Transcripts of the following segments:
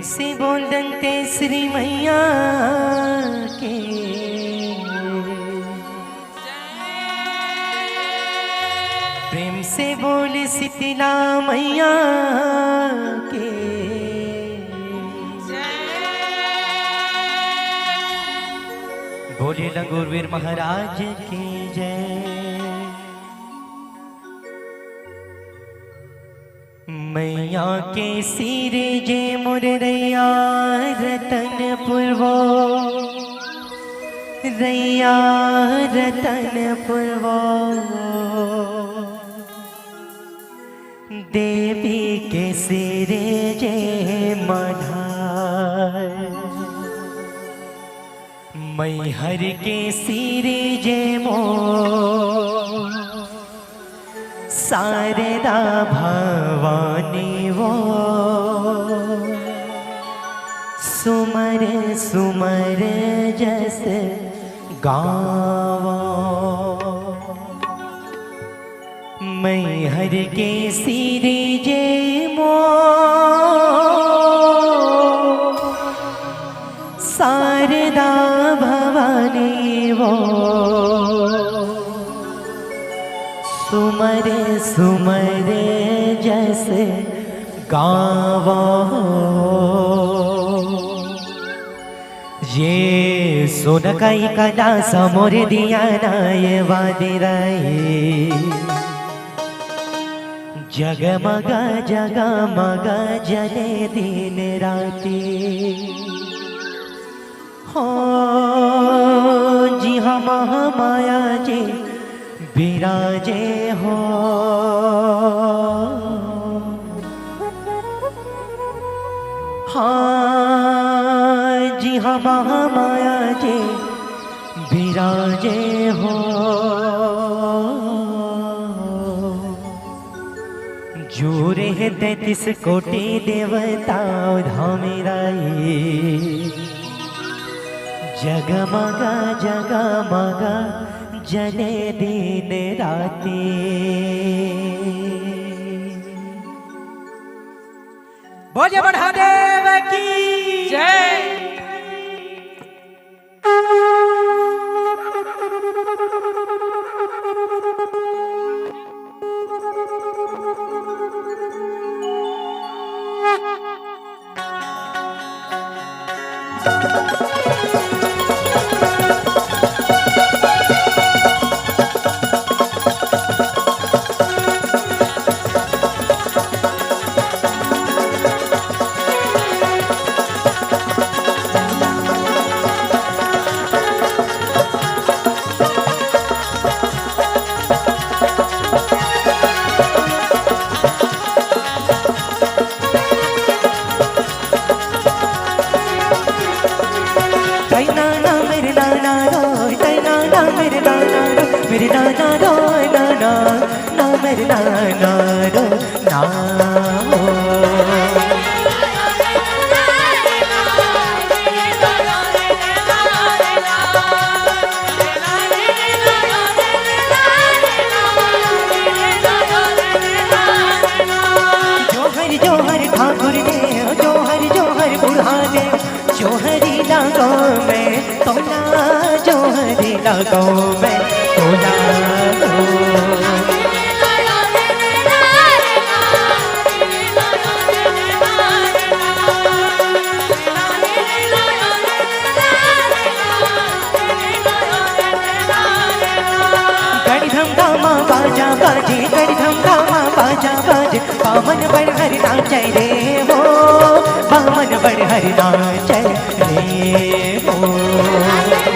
से बोलते श्री मैया के प्रेम से बोल शीतला मैया के बोले लंगूरवीर महाराज की जय। मैया के सिर जे मुरैया रतनपुरवो रैया रतनपुरवो देवी के सिर जे मढ़ार मैहर के सिर जे मो शारदा भवानी वो सुमर सुमर जस गावो मैहर के सिर जे मो शारदा भवानी वो सुमर सुमर जस गावो ये सोनकाई कला समोर दिया नाय वादिराए जगमग जगमग जले दिन राती हो जी हम माया जी विराजे हो हाँ जी हाँ महामाया जी विराजे हो जोरे है 33 कोटि देवता धामिराई जगमगा जगमगा जले दिन राती बोले महादेव की जय। मेरे नाना रो नाना ना मेरे नाना रो ना जोहर जोहर ठाकुर ने जोहर जोहर बुढ़ा ने जोहरी लागो में तोला जोहरी लागो में तोला गड़ी धम धामा बाजा बाजे गड़ी धम धामा बाजा बाजे बामन बड़ हरि नाचे रे हो बामन बड़ हरि नाचे रे हो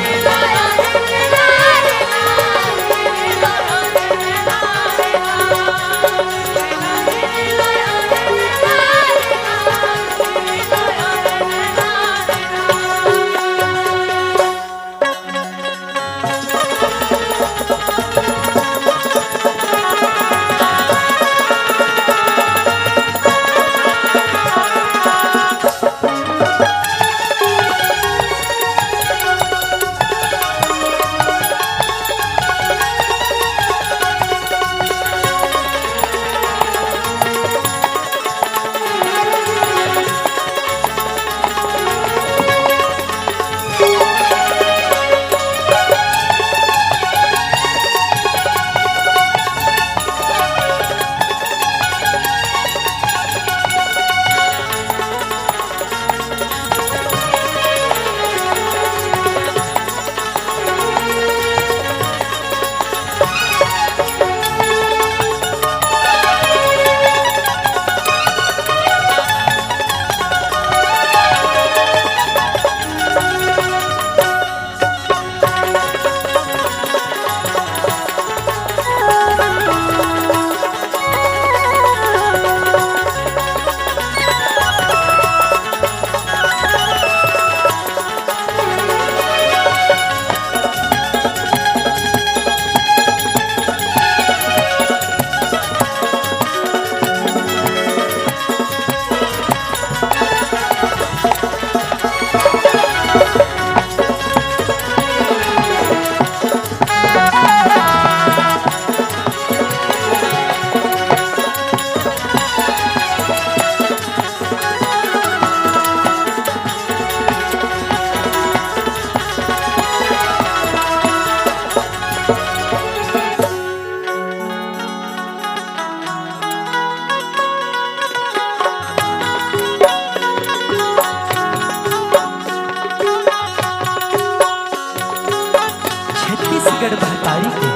छत्तीसगढ़ महतारी के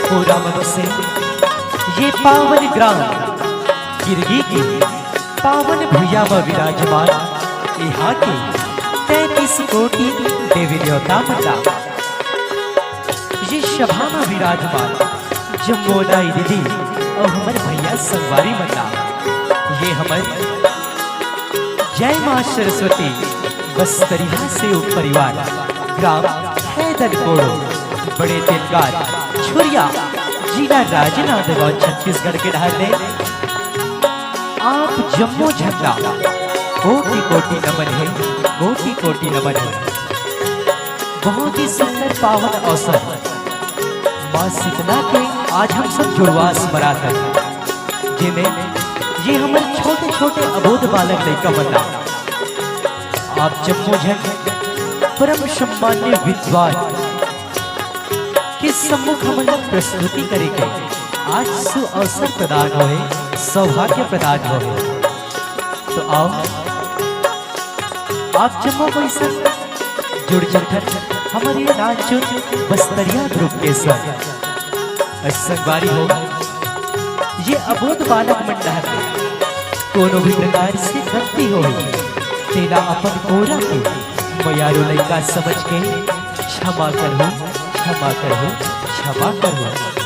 पूरा मन से ये पावन ग्राम गिरगी की पावन भूया में विराजमान यहाँ के 33 कोटि देवी देवता मंडा ये सभा में विराजमान जम्मोदाई दीदी और हमारे भैया संगवारी मंडा ये हमारे जय मां सरस्वती बस्तरिया से उप परिवार ग्राम हैदर कोड़ो बड़े दिलगार छुरिया जिला राजनांदगांव छत्तीसगढ़ के ढाले आप जम्मू झंडा कोटि कोटि नमन है, कोटि कोटि नमन है। बहुत ही सुंदर पावन अवसर मां शीतला के आज हम सब जुड़वा स्मराकर जिन्हें ये हमारे छोटे छोटे अबोध बालक लड़का बना आप जम्मू झंड परम सम्मान्य विद्वान के सम्मुख हम प्रस्तुति करेंगे। आज सु अवसर प्रदान होए, सौभाग्य प्रदान होए। तो आओ आप जम्मू पैसा जुड़ चलकर हमारे नाचो बस्तरिया ग्रुप के साथ संगवारी हो ये अबोध बालक मंडल कोनो भी प्रकार से गलती हो तेरा अपन कोरा के मयारो लड़का समझ के क्षमा करो, क्षमा करो, क्षमा करो।